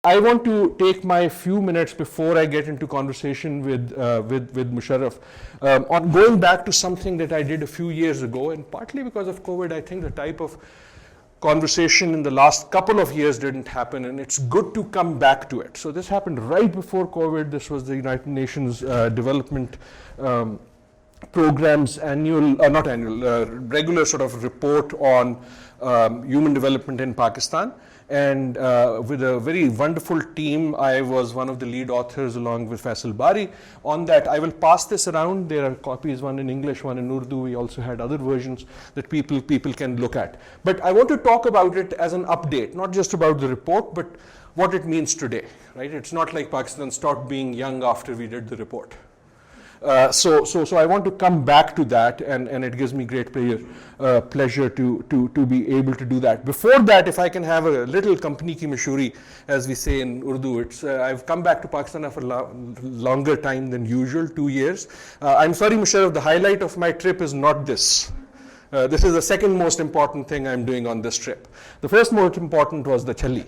I want to take my few minutes before I get into conversation with Musharraf on going back to something that I did a few years ago, and partly because of COVID, I think the type of conversation in the last couple of years didn't happen, and it's good to come back to it. So this happened right before COVID. This was the United Nations Development Program's regular sort of report on human development in Pakistan. And with a very wonderful team, I was one of the lead authors along with Faisal Bari on that. I will pass this around. There are copies, one in English, one in Urdu. We also had other versions that people can look at. But I want to talk about it as an update, not just about the report, but what it means today, right? It's not like Pakistan stopped being young after we did the report. So I want to come back to that, and it gives me great pleasure to be able to do that. Before that, if I can have a little company ki mashuri, as we say in Urdu, it's I've come back to Pakistan for longer time than usual, 2 years. I'm sorry, Musharraf, the highlight of my trip is not this. This is the second most important thing I'm doing on this trip. The first most important was the challi.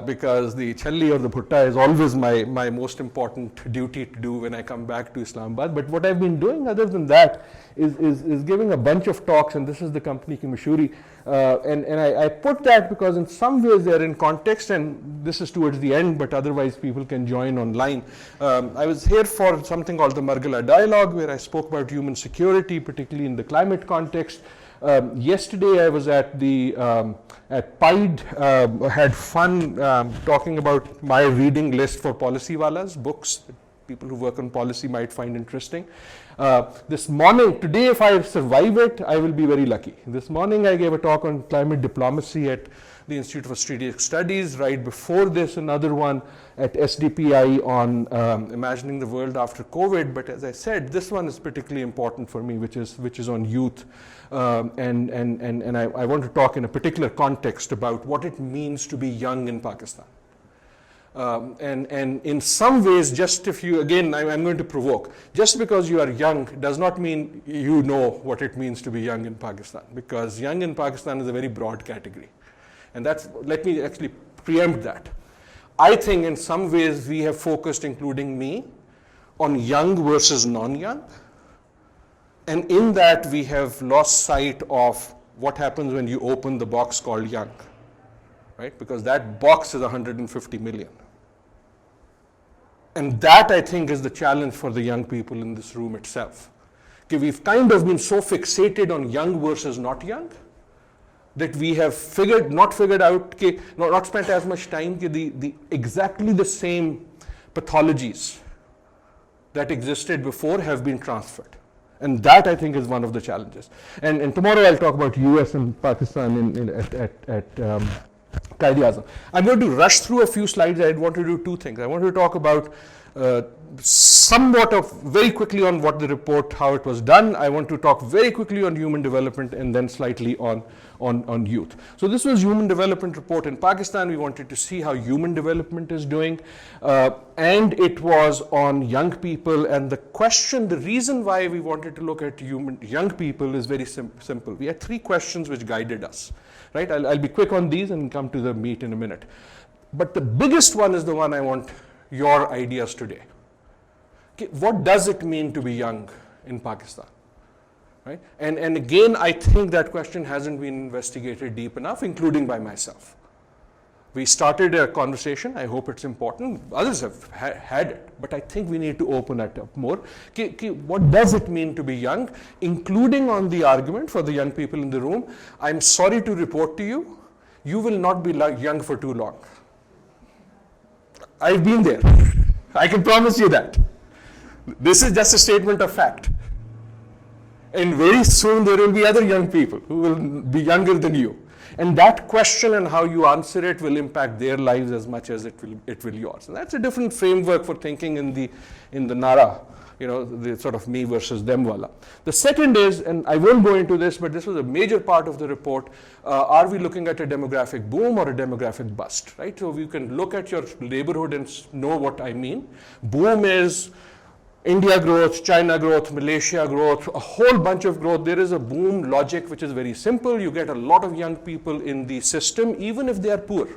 Because the challi or the bhutta is always my most important duty to do when I come back to Islamabad. But what I've been doing other than that is giving a bunch of talks, and this is the company ki mashuri. And I put that because in some ways they're in context, and this is towards the end, but otherwise people can join online. I was here for something called the Margala Dialogue, where I spoke about human security, particularly in the climate context. Yesterday I was at the at PIDE, had fun talking about my reading list for Policywalas, books that people who work on policy might find interesting. This morning, today if I survive it, I will be very lucky. This morning I gave a talk on climate diplomacy at the Institute for Strategic Studies. Right before this, another one at SDPI on imagining the world after COVID. But as I said, this one is particularly important for me, which is on youth. And I want to talk in a particular context about what it means to be young in Pakistan. And in some ways, just if you, again, I'm going to provoke, just because you are young does not mean you know what it means to be young in Pakistan, because young in Pakistan is a very broad category. And that's, let me actually preempt that. I think in some ways we have focused, including me, on young versus non-young. And in that we have lost sight of what happens when you open the box called young, right? Because that box is 150 million. And that, I think, is the challenge for the young people in this room itself. Okay, we've kind of been so fixated on young versus not young that we have not figured out, not spent as much time, the exactly the same pathologies that existed before have been transferred. And that, I think, is one of the challenges. And tomorrow I'll talk about US and Pakistan at Quaid-e-Azam. I'm going to rush through a few slides. I want to do two things. I want to talk about somewhat of very quickly on what the report, how it was done. I want to talk very quickly on human development and then slightly on youth. So this was human development report in Pakistan. We wanted to see how human development is doing. And it was on young people. And the reason why we wanted to look at young people is very simple. We had 3 questions which guided us. Right? I'll be quick on these and come to the meat in a minute. But the biggest one is the one I want your ideas today. Okay, what does it mean to be young in Pakistan? Right? And again, I think that question hasn't been investigated deep enough, including by myself. We started a conversation. I hope it's important. Others have had it, but I think we need to open it up more. Okay, what does it mean to be young, including on the argument for the young people in the room? I'm sorry to report to you, you will not be young for too long. I've been there. I can promise you that. This is just a statement of fact. And very soon there will be other young people who will be younger than you. And that question and how you answer it will impact their lives as much as it will yours. And that's a different framework for thinking in the Nara, the sort of me versus them wala. The second is, and I won't go into this, but this was a major part of the report, are we looking at a demographic boom or a demographic bust, right? So you can look at your neighborhood and know what I mean. Boom is India growth, China growth, Malaysia growth, a whole bunch of growth. There is a boom logic which is very simple. You get a lot of young people in the system, even if they are poor.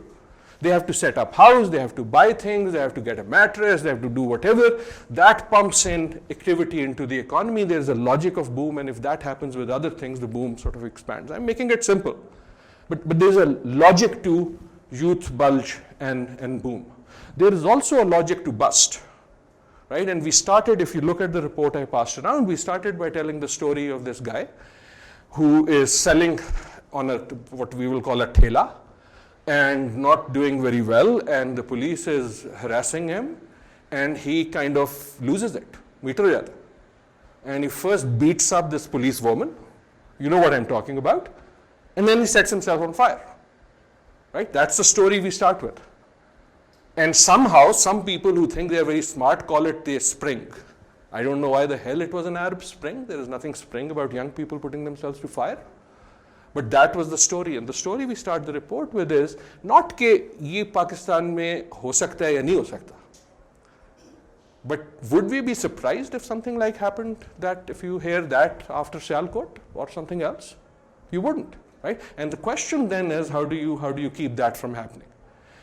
They have to set up house, they have to buy things, they have to get a mattress, they have to do whatever. That pumps in activity into the economy. There's a logic of boom, and if that happens with other things, the boom sort of expands. I'm making it simple. But there's a logic to youth bulge and boom. There is also a logic to bust, right? And we started, if you look at the report I passed around, we started by telling the story of this guy who is selling on what we will call a thela, and not doing very well, and the police is harassing him, and he kind of loses it. And he first beats up this police woman, you know what I'm talking about, and then he sets himself on fire. Right? That's the story we start with. And somehow, some people who think they are very smart call it the spring. I don't know why the hell it was an Arab Spring. There is nothing spring about young people putting themselves to fire. But that was the story, and the story we start the report with is not कि ये पाकिस्तान में हो सकता है या नहीं हो सकता. But would we be surprised if something like happened, that if you hear that after Sialkot or something else? You wouldn't, right? And the question then is, how do you keep that from happening?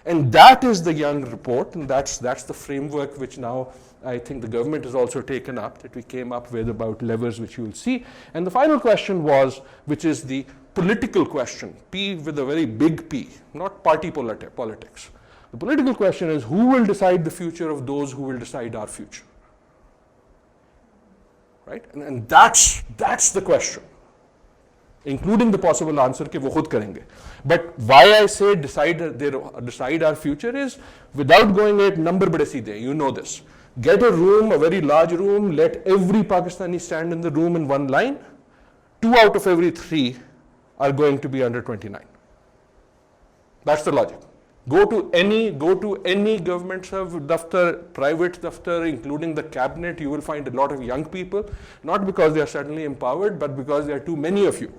And that is the young report, and that's the framework which now I think the government has also taken up, that we came up with about levers which you will see. And the final question was, which is the political question, P with a very big P, not party politics. The political question is, who will decide the future of those who will decide our future? Right? And that's the question, including the possible answer कि वो खुद करेंगे. But why I say decide our future is, without going at number बड़े सीधे, you know this. Get a room, a very large room, let every Pakistani stand in the room in one line. 2 out of every 3 are going to be under 29. That's the logic. Go to any government daftar, private daftar, including the cabinet, you will find a lot of young people, not because they are suddenly empowered, but because there are too many of you.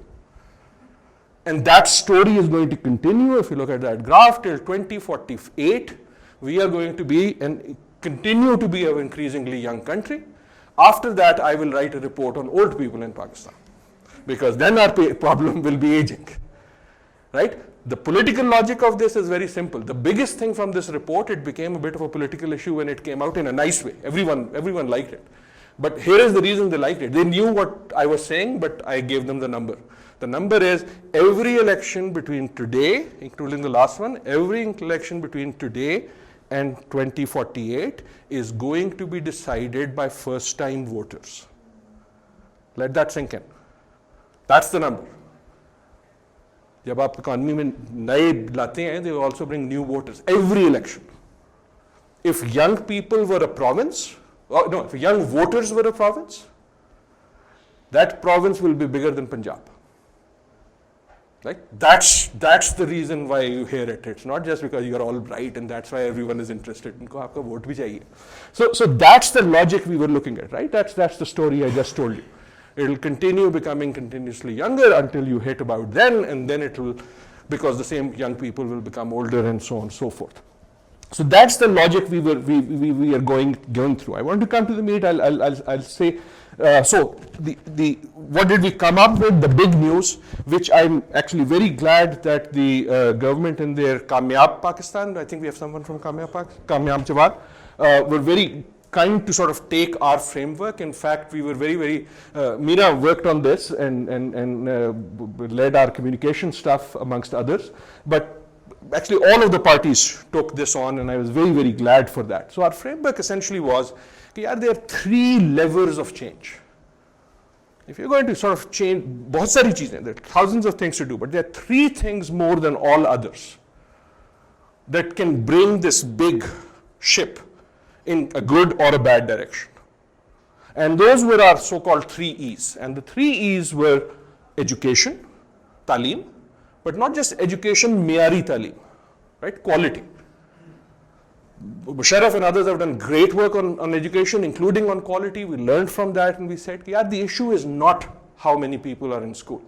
And that story is going to continue. If you look at that graph, till 2048, we are going to be and continue to be an increasingly young country. After that, I will write a report on old people in Pakistan, because then our problem will be aging, right? The political logic of this is very simple. The biggest thing from this report, it became a bit of a political issue when it came out in a nice way. Everyone liked it. But here is the reason they liked it. They knew what I was saying, but I gave them the number. The number is, every election between today, including the last one, every election between today and 2048 is going to be decided by first-time voters. Let that sink in. That's the number. जब आप economy में नए लाते हैं, they will also bring new voters every election. If young people were a province, if young voters were a province, that province will be bigger than Punjab. Right? That's the reason why you hear it. It's not just because you are all bright and that's why everyone is interested. इनको आपका vote भी चाहिए. So that's the logic we were looking at, right? That's the story I just told you. It will continue becoming continuously younger until you hit about then, and then it will, because the same young people will become older and so on and so forth. So that's the logic we are going through. I want to come to the meat. I'll say. So what did we come up with? The big news, which I'm actually very glad that the government in their Kamyab Pakistan, I think we have someone from Kamyab Jawad, were very kind to sort of take our framework. In fact, we were very, Meera worked on this and led our communication stuff amongst others. But actually all of the parties took this on, and I was very glad for that. So our framework essentially was, there are 3 levers of change. If you're going to sort of change, बहुत सारी चीजें, there are thousands of things to do, but there are 3 things more than all others that can bring this big ship in a good or a bad direction. And those were our so-called 3 E's. And the 3 E's were education, talim, but not just education, miyari talim, right? Quality. Musharraf and others have done great work on education, including on quality. We learned from that, and we said, yeah, the issue is not how many people are in school.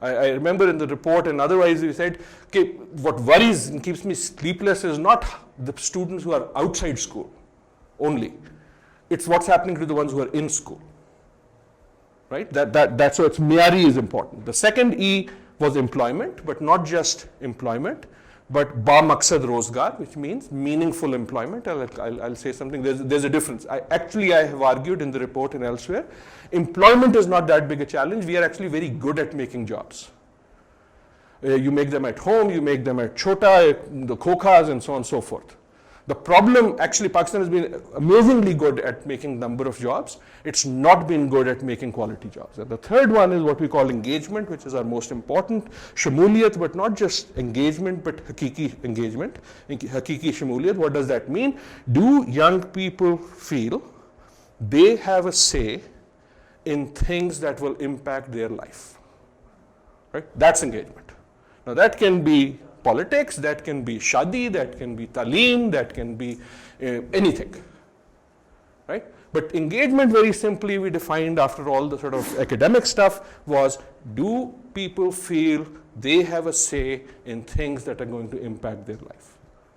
I remember in the report and otherwise we said, okay, what worries and keeps me sleepless is not the students who are outside school only. It's what's happening to the ones who are in school, right? That's so it's miyari is important. The second E was employment, but not just employment, but ba maqsad rozgar, which means meaningful employment. I'll say something. There's a difference. I have argued in the report and elsewhere, employment is not that big a challenge. We are actually very good at making jobs. You make them at home, you make them at Chota, the Khokhas, and so on and so forth. The problem, actually, Pakistan has been amazingly good at making number of jobs. It's not been good at making quality jobs. And the third one is what we call engagement, which is our most important. Shamuliyat, but not just engagement, but hakiki engagement. Hakiki shamuliyat, what does that mean? Do young people feel they have a say in things that will impact their life? Right? That's engagement. Now that can be politics, that can be shadi, that can be talim, that can be anything, right? But engagement, very simply, we defined after all the sort of academic stuff, was do people feel they have a say in things that are going to impact their life?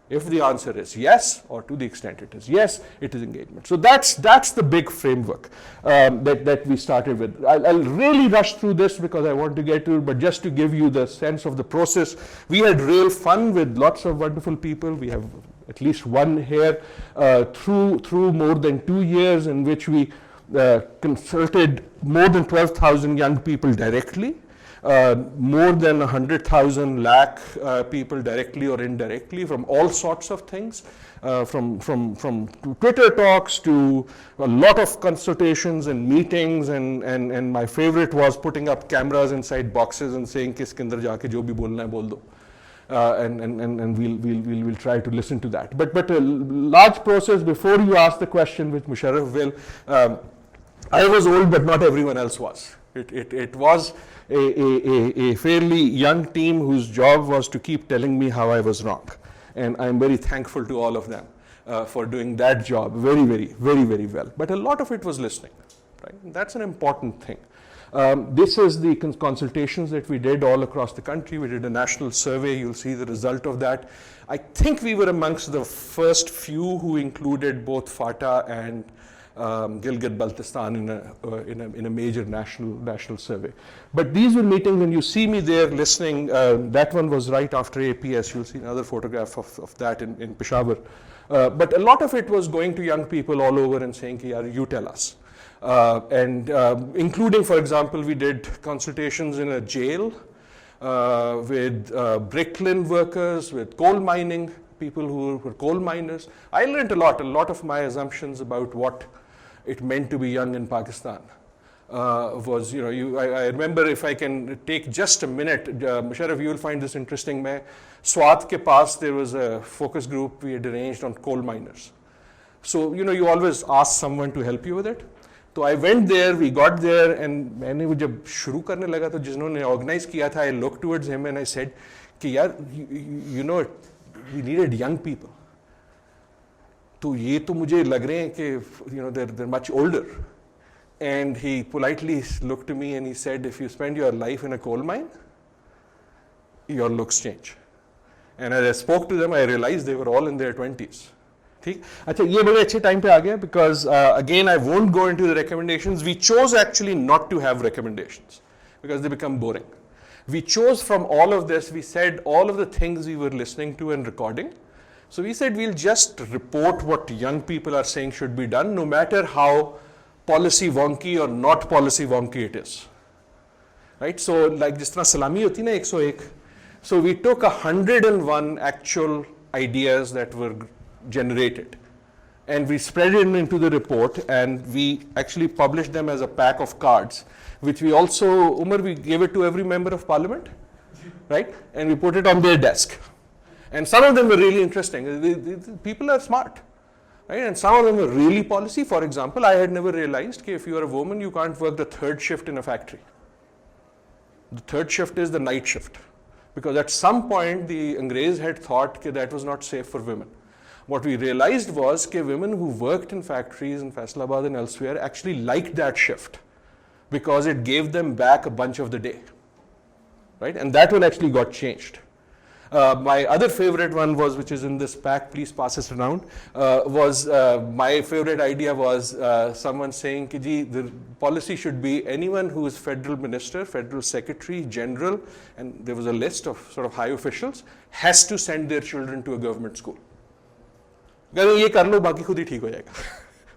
If the answer is yes, or to the extent it is yes, it is engagement. So that's the big framework that we started with. I'll really rush through this because I want to get to it, but just to give you the sense of the process, we had real fun with lots of wonderful people. We have at least one here through more than 2 years in which we consulted more than 12,000 young people directly. More than 100,000 lakh people directly or indirectly from all sorts of things, from Twitter talks to a lot of consultations and meetings, and my favorite was putting up cameras inside boxes and saying कि इसके अंदर जाके जो भी बोलना है बोल दो. And we'll try to listen to that. But a large process. Before you ask the question, which Musharraf will, I was old, but not everyone else was. It was a fairly young team whose job was to keep telling me how I was wrong. And I'm very thankful to all of them for doing that job very well. But a lot of it was listening, right? And that's an important thing. This is the consultations that we did all across the country. We did a national survey. You'll see the result of that. I think we were amongst the first few who included both FATA and Gilgit-Baltistan in a major national survey. But these were meetings, when you see me there listening, that one was right after APS. You'll see another photograph of that in Peshawar. But a lot of it was going to young people all over and saying, you tell us. Including, for example, we did consultations in a jail with bricklin workers, with coal mining, people who were coal miners. I learned a lot of my assumptions about what it meant to be young in Pakistan was, I remember, if I can take just a minute, Musharraf, you will find this interesting. Swat ke paas, there was a focus group we had arranged on coal miners. So, you always ask someone to help you with it. So I went there, we got there, and मैंने वो जब शुरू करने लगा तो जिन्होंने organize किया था, I looked towards him and I said कि यार, we needed young people. तो ये तो मुझे लग रहे हैं कि they're much older. And he politely looked to me and he said, if you spend your life in a coal mine, your looks change. And as I spoke to them, I realized they were all in their 20s. ठीक? अच्छा, ये बड़े अच्छे time पे आ गया because again I won't go into the recommendations. We chose actually not to have recommendations because they become boring. We chose from all of this, we said all of the things we were listening to and recording. So we said we'll just report what young people are saying should be done, no matter how policy wonky or not policy wonky it is. Right? So like जिस तरह सलामी होती ना 101. So we took 101 actual ideas that were generated and we spread it into the report, and we actually published them as a pack of cards, which we also, Umar, we gave it to every member of parliament, right? And we put it on their desk. And some of them were really interesting. People are smart, right? And some of them were really policy. For example, I had never realized that if you are a woman, you can't work the third shift in a factory. The third shift is the night shift. Because at some point, the Angrez had thought that that was not safe for women. What we realized was that women who worked in factories in Faisalabad and elsewhere actually liked that shift because it gave them back a bunch of the day, right? And that one actually got changed. My other favorite one was, which is in this pack, please pass this around, my favorite idea was someone saying, the policy should be anyone who is federal minister, federal secretary, general, and there was a list of sort of high officials, has to send their children to a government school. ये कर लो, बाकी खुद ही ठीक हो जाएगा.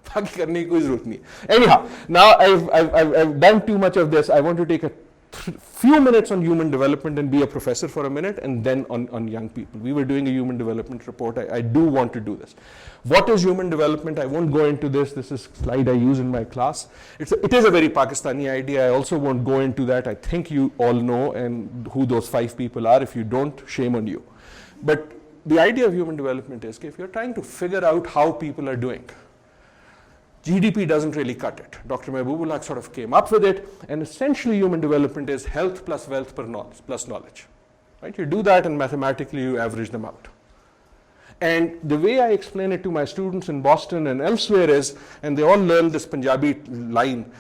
बाकी करने की कोई जरूरत नहीं. Anyhow, now I've done too much of this. I want to take a few minutes on human development and be a professor for a minute, and then on young people. We were doing a human development report. I do want to do this. What is human development? I won't go into this. This is a slide I use in my class. It is a very Pakistani idea. I also won't go into that. I think you all know and who those 5 people are. If you don't, shame on you. But the idea of human development is if you're trying to figure out how people are doing, GDP doesn't really cut it. Dr. Mehboob Ulhaq sort of came up with it, and essentially human development is health plus wealth plus knowledge. Right? You do that and mathematically you average them out. And the way I explain it to my students in Boston and elsewhere is, and they all learn this Punjabi line,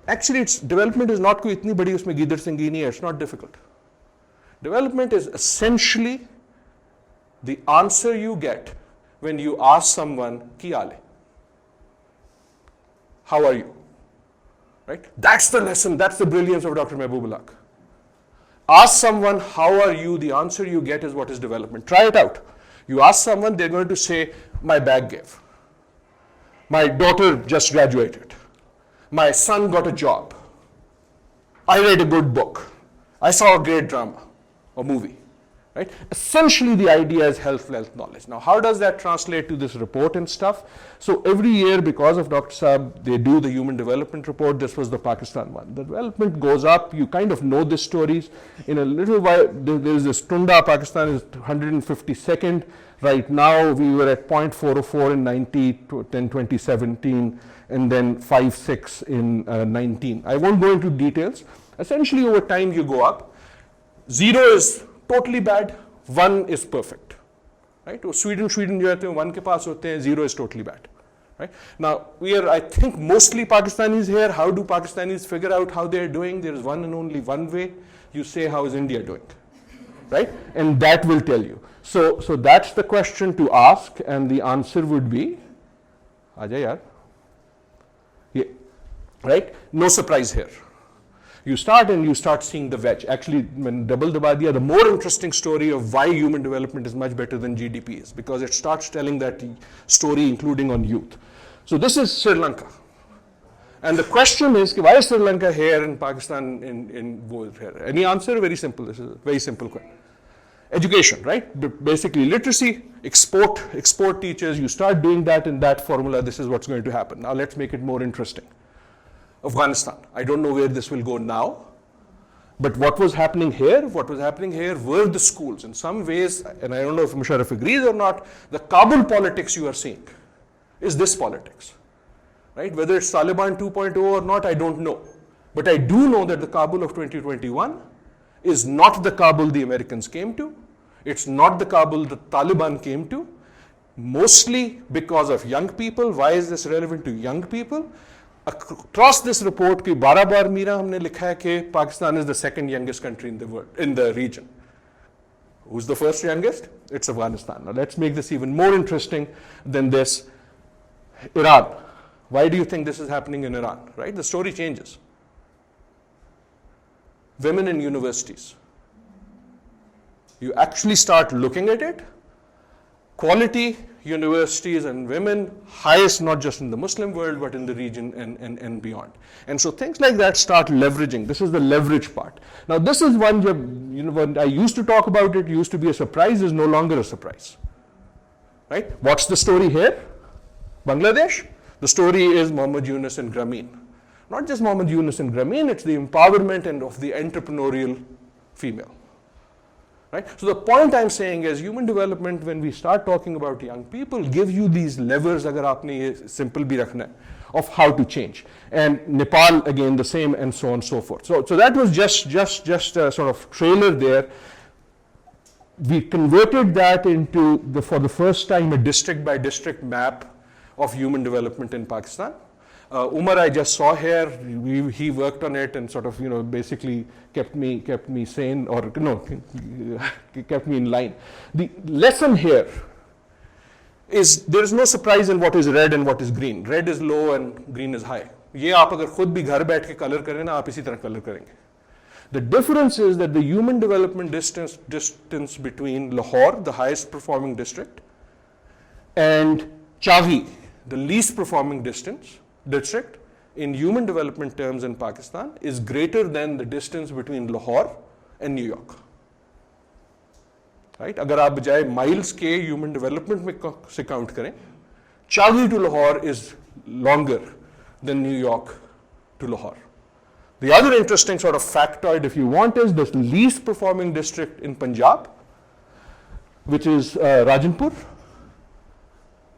actually development is not koi itni badi usme gidar sangini hai, it's not difficult. Development is essentially the answer you get when you ask someone, ki haal hai? How are you? Right? That's the lesson, that's the brilliance of Dr. Mehboob Ulhaq. Ask someone, how are you? The answer you get is what is development. Try it out. You ask someone, they're going to say, my bag gave. My daughter just graduated. My son got a job. I read a good book. I saw a great drama or movie. Right? Essentially, the idea is health, wealth, knowledge. Now, how does that translate to this report and stuff? So every year, because of Dr. Saab, they do the human development report. This was the Pakistan one. The development goes up. You kind of know the stories. In a little while, there's this Tunda. Pakistan is 152nd. Right now, we were at 0.404 in 2017, and then 5.6 in 19. I won't go into details. Essentially, over time, you go up. 0 is totally bad, 1 is perfect. Right? Sweden jo hai, 1 ke paas hote hain, 0 is totally bad. Right? Now, we are, I think, mostly Pakistanis here. How do Pakistanis figure out how they are doing? There is one and only one way. You say, how is India doing? Right? And that will tell you. So that's the question to ask, and the answer would be, Aja yaar. Yeah. Right? No surprise here. You start seeing the wedge. Actually, when double daba diya, the more interesting story of why human development is much better than GDP is, because it starts telling that story, including on youth. So this is Sri Lanka. And the question is, why is Sri Lanka here and Pakistan in here? Any answer? Very simple. This is a very simple question. Education, right? Basically literacy, export teachers. You start doing that in that formula, this is what's going to happen. Now let's make it more interesting. Afghanistan. I don't know where this will go now, but what was happening here were the schools. In some ways, and I don't know if Musharraf agrees or not, the Kabul politics you are seeing is this politics. Right? Whether it's Taliban 2.0 or not, I don't know. But I do know that the Kabul of 2021 is not the Kabul the Americans came to. It's not the Kabul the Taliban came to. Mostly because of young people. Why is this relevant to young people? Across this report, 12 बार मीरा हमने लिखा है कि Pakistan is the second youngest country in the world, in the region. Who's the first youngest? It's Afghanistan. Now let's make this even more interesting than this. Iran. Why do you think this is happening in Iran? Right? The story changes. Women in universities. You actually start looking at it. Quality universities and women, highest not just in the Muslim world, but in the region and beyond. And so things like that start leveraging. This is the leverage part. Now this is one, when I used to talk about it, used to be a surprise, is no longer a surprise. Right? What's the story here? Bangladesh? The story is Muhammad Yunus and Grameen. Not just Muhammad Yunus and Grameen, it's the empowerment and of the entrepreneurial female. Right? So the point I'm saying is human development, when we start talking about young people, give you these levers, agar aapne ye simple bhi rakhna hai, of how to change. And Nepal, again, the same, and so on and so forth. So that was just a sort of trailer there. We converted that into, for the first time, a district by district map of human development in Pakistan. Umar, I just saw here. He worked on it and sort of, basically kept me sane, or kept me in line. The lesson here is there is no surprise in what is red and what is green. Red is low and green is high. ये आप अगर खुद भी घर बैठ के colour करें ना, आप इसी तरह कलर करेंगे. The difference is that the human development distance between Lahore, the highest performing district, and Chavi, the least performing district, in human development terms in Pakistan, is greater than the distance between Lahore and New York. Right? अगर आप बजाय miles के human development में से count करें, Chavi to Lahore is longer than New York to Lahore. The other interesting sort of factoid, if you want, is the least performing district in Punjab, which is Rajanpur,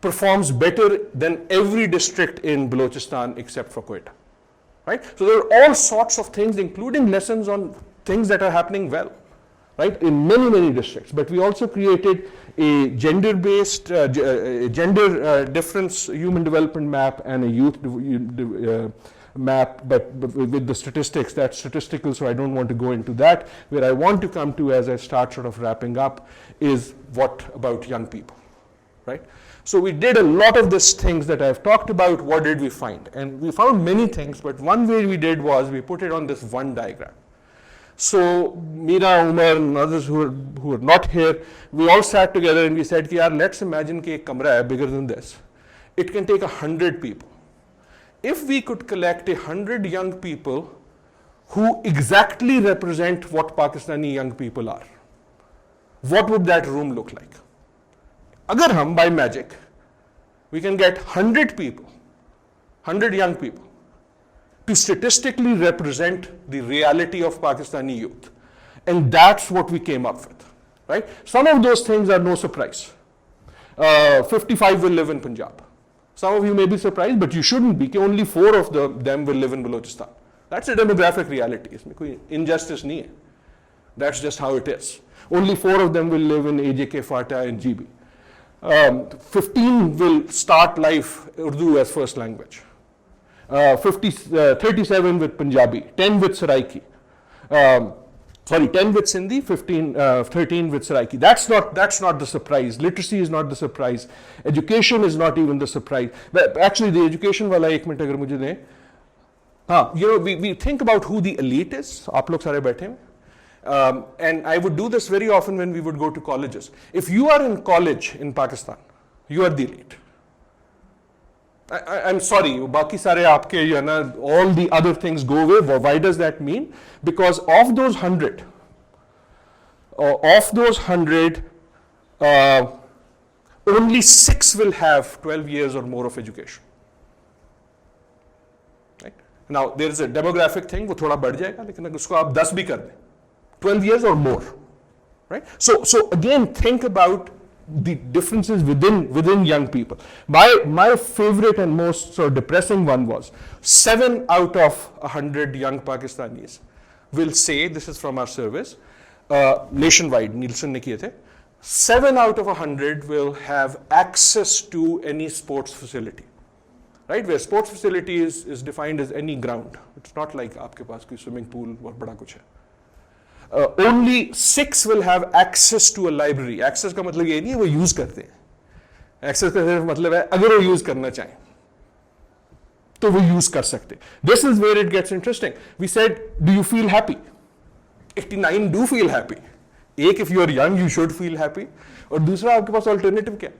performs better than every district in Balochistan except for Quetta. Right? So there are all sorts of things, including lessons on things that are happening well, right, in many districts. But we also created a gender-based, gender difference human development map and a youth map, but with the statistics. That's statistical, so I don't want to go into that. Where I want to come to as I start sort of wrapping up is what about young people, right? So we did a lot of these things that I've talked about. What did we find? And we found many things, but one way we did was we put it on this one diagram. So Meera, Umar, and others who are not here, we all sat together and we said, let's imagine that a kamra hai bigger than this. It can take 100 people. If we could collect 100 young people who exactly represent what Pakistani young people are, what would that room look like? Agar hum, by magic, we can get 100 people, 100 young people, to statistically represent the reality of Pakistani youth. And that's what we came up with, right? Some of those things are no surprise. 55 will live in Punjab. Some of you may be surprised, but you shouldn't be. Only 4 of them will live in Balochistan. That's a demographic reality. Isme koi injustice nahi hai. That's just how it is. Only 4 of them will live in AJK, FATA, and GB. 15 will start life Urdu as first language. 37 with Punjabi, 10 with Saraiki. 10 with Sindhi, 13 with Saraiki. That's not the surprise. Literacy is not the surprise. Education is not even the surprise. Actually, the education wala ek minute agar mujhe dein. We think about who the elite is. Aap log sare baithe hain. And I would do this very often when we would go to colleges. If you are in college in Pakistan, you are the elite. I'm sorry, baki sare aapke, all the other things go away. Why does that mean? Because of those 100, only 6 will have 12 years or more of education. Right? Now, there is a demographic thing, wo thoda badh jayega, lekin usko aap 10 bhi kar dein, 12 years or more. Right? So again, think about the differences within young people. My favorite and most sort of depressing one was 7 out of 100 young Pakistanis will say, this is from our service, nationwide, Nielsen ne kiye the, 7 out of 100 will have access to any sports facility. Right? Where sports facility is defined as any ground. It's not like aapke paas koi swimming pool or bada kuch hai. Only 6 will have access to a library. Access का मतलब ये नहीं है वो use करते हैं. Access का सिर्फ मतलब है अगर वो use करना चाहें तो वो use कर सकते. This is where it gets interesting. We said, do you feel happy? 89 do feel happy. एक, if you are young, you should feel happy. और दूसरा आपके पास alternative क्या?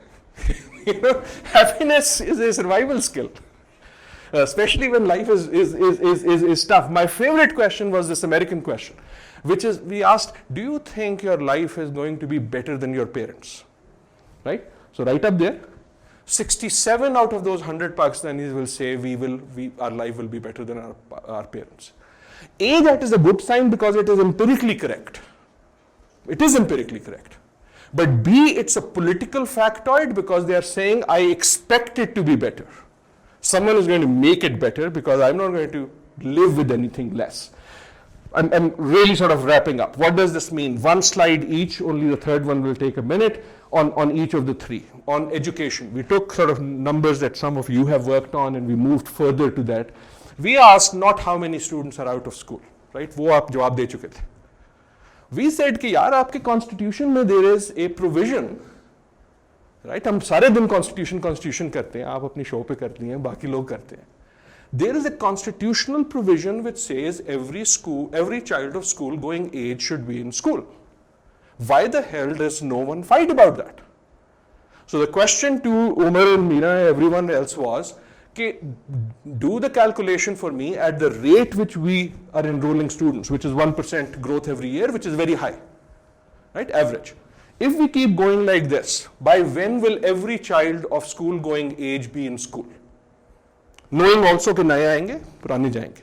Happiness is a survival skill. Especially when life is tough. My favorite question was this American question, which is, we asked, do you think your life is going to be better than your parents? Right? So right up there, 67 out of those 100 Pakistanis will say our life will be better than our parents. A, that is a good sign because it is empirically correct. It is empirically correct. But B, it's a political factoid because they are saying, I expect it to be better. Someone is going to make it better because I'm not going to live with anything less. I'm really sort of wrapping up. What does this mean? One slide each, only the third one will take a minute on each of the three. On education, we took sort of numbers that some of you have worked on and we moved further to that. We asked not how many students are out of school, right? वो आप जवाब दे चुके थे. We said कि यार आपके constitution में there is a provision, right? हम सारे दिन constitution करते हैं, आप अपनी show पे करती हैं, बाकी लोग करते हैं. There is a constitutional provision which says every child of school going age should be in school. Why the hell does no one fight about that? So the question to Umar and Meera and everyone else was, okay, do the calculation for me at the rate which we are enrolling students, which is 1% growth every year, which is very high, right? Average. If we keep going like this, by when will every child of school going age be in school? Knowing also कि नए आएंगे पुराने जाएंगे,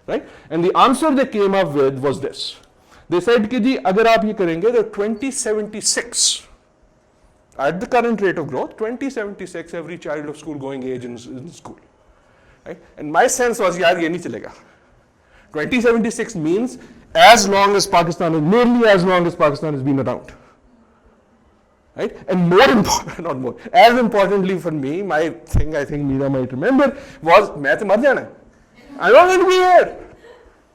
right? And the answer they came up with was this. They said कि जी अगर आप ये करेंगे तो 2076 at the current rate of growth, 2076 every child of school going age in school, right? And my sense was यार ये नहीं चलेगा. 2076 means as long as Pakistan is nearly as long as Pakistan has been around. Right? And more important, not more, as importantly for me, my thing I think Meera might remember was, मैं तो मर जाना है. I'm not going to be here.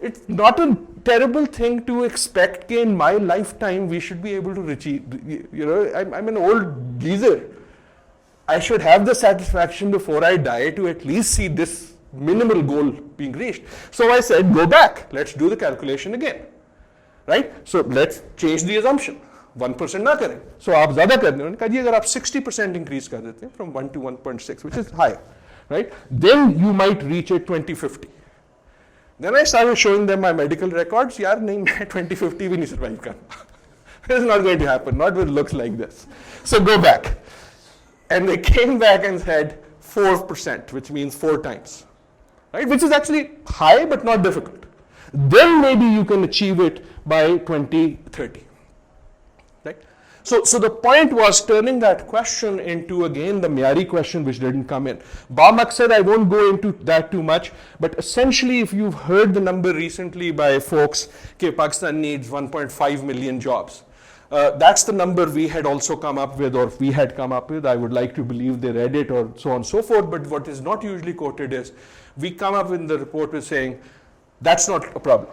It's not a terrible thing to expect that in my lifetime we should be able to achieve, you know, I'm an old geezer. I should have the satisfaction before I die to at least see this minimal goal being reached. So I said, go back, let's do the calculation again. Right? So let's change the assumption. 1% ना करें. So आप ज़्यादा कर दें. उन्होंने कहा जी अगर आप 60% increase कर देते हैं from 1 to 1.6, which is high, right? Then you might reach it 2050. Then I started showing them my medical records. यार नहीं मैं 2050 भी नहीं survive करना. It's not going to happen. Not with looks like this. So go back. And they came back and said 4%, which means 4 times, right? Which is actually high but not difficult. Then maybe you can achieve it by 2030. Right? So the point was turning that question into, again, the Miari question which didn't come in. Bamaksad, I won't go into that too much, but essentially if you've heard the number recently by folks, okay, Pakistan needs 1.5 million jobs. That's the number we had also come up with, or we had come up with. I would like to believe they read it or so on and so forth, but what is not usually quoted is, we come up in the report with saying, that's not a problem.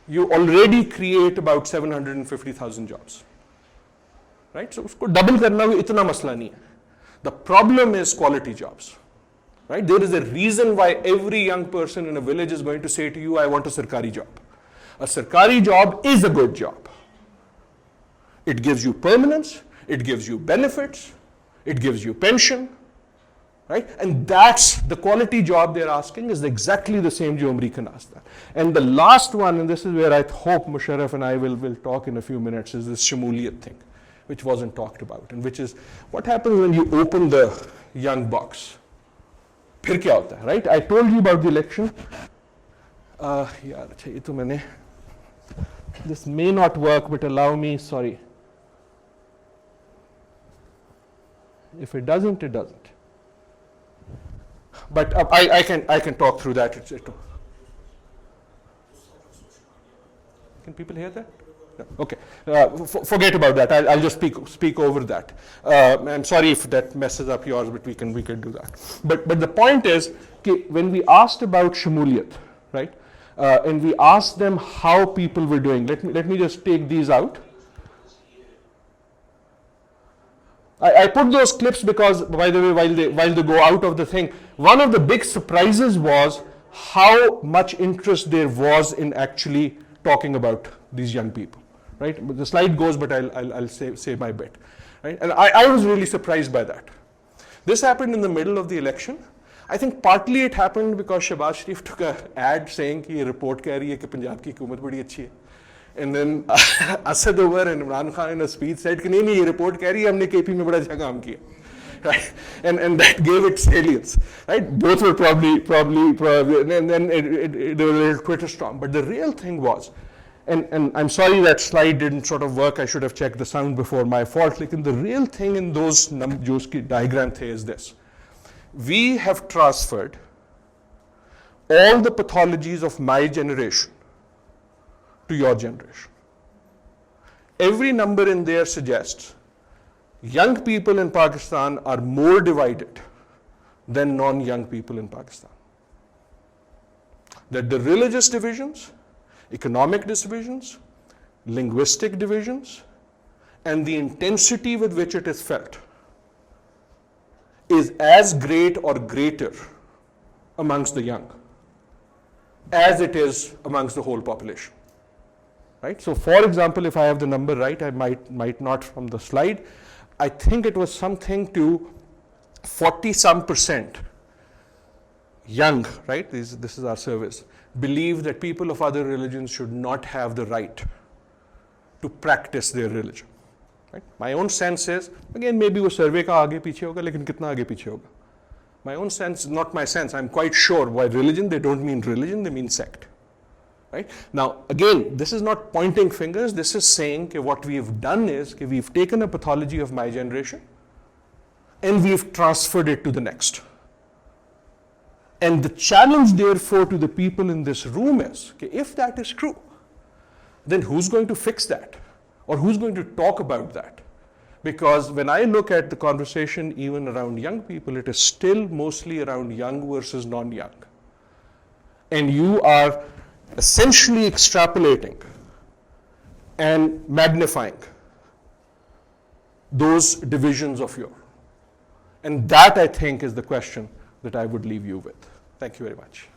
You already create about 750,000 jobs. Right? So usko double karna bhi itna masla nahi hai. The problem is quality jobs. Right? There is a reason why every young person in a village is going to say to you, I want a sarkari job. A sarkari job is a good job. It gives you permanence, it gives you benefits, it gives you pension, right? And that's the quality job they're asking is exactly the same jo American asked that. And the last one, and this is where I hope Musharraf and I will talk in a few minutes, is this Shmuliyat thing, which wasn't talked about, and which is what happens when you open the young box. फिर क्या होता है, right? I told you about the election. यार अच्छा ये तो मैंने, this may not work, but allow me, sorry. If it doesn't, it doesn't. But I can talk through that. Can people hear that? No. Okay. Forget about that. I'll just speak over that. I'm sorry if that messes up yours, but we can do that. But the point is, okay, when we asked about Shmuliyat, right, and we asked them how people were doing. Let me just take these out. I put those clips because, by the way, while they go out of the thing, one of the big surprises was how much interest there was in actually talking about these young people, right? The slide goes, but I'll say my bit, right? And I was really surprised by that. This happened in the middle of the election. I think partly it happened because Shehbaz Sharif took an ad saying कि ये report कह रही है कि पंजाब की हुकूमत बड़ी अच्छी है. And then Asad Umar and Imran Khan in a speech said कि नहीं ये report कह रही है हमने KP में बड़ा अच्छा काम किया, right? And that gave it salience, right? Both were probably, and then there was a little Twitter storm. But the real thing was, and I'm sorry that slide didn't sort of work. I should have checked the sound before, my fault. Like, the real thing in those diagram the is this: we have transferred all the pathologies of my generation to your generation. Every number in there suggests young people in Pakistan are more divided than non-young people in Pakistan. That the religious divisions, economic divisions, linguistic divisions, and the intensity with which it is felt is as great or greater amongst the young as it is amongst the whole population. Right? So for example, if I have the number right, I might not from the slide, I think it was something to 40-some% young, right? This is our service, believe that people of other religions should not have the right to practice their religion. Right? My own sense is, again, maybe वो survey का आगे पीछे होगा, लेकिन कितना आगे पीछे होगा? My own sense, not my sense, I'm quite sure by religion, they don't mean religion, they mean sect. Right? Now, again, this is not pointing fingers, this is saying that what we have done is that we've taken a pathology of my generation and we've transferred it to the next. And the challenge, therefore, to the people in this room is, okay, if that is true, then who's going to fix that? Or who's going to talk about that? Because when I look at the conversation even around young people, it is still mostly around young versus non-young. And you are essentially extrapolating and magnifying those divisions of your. And that, I think, is the question that I would leave you with. Thank you very much.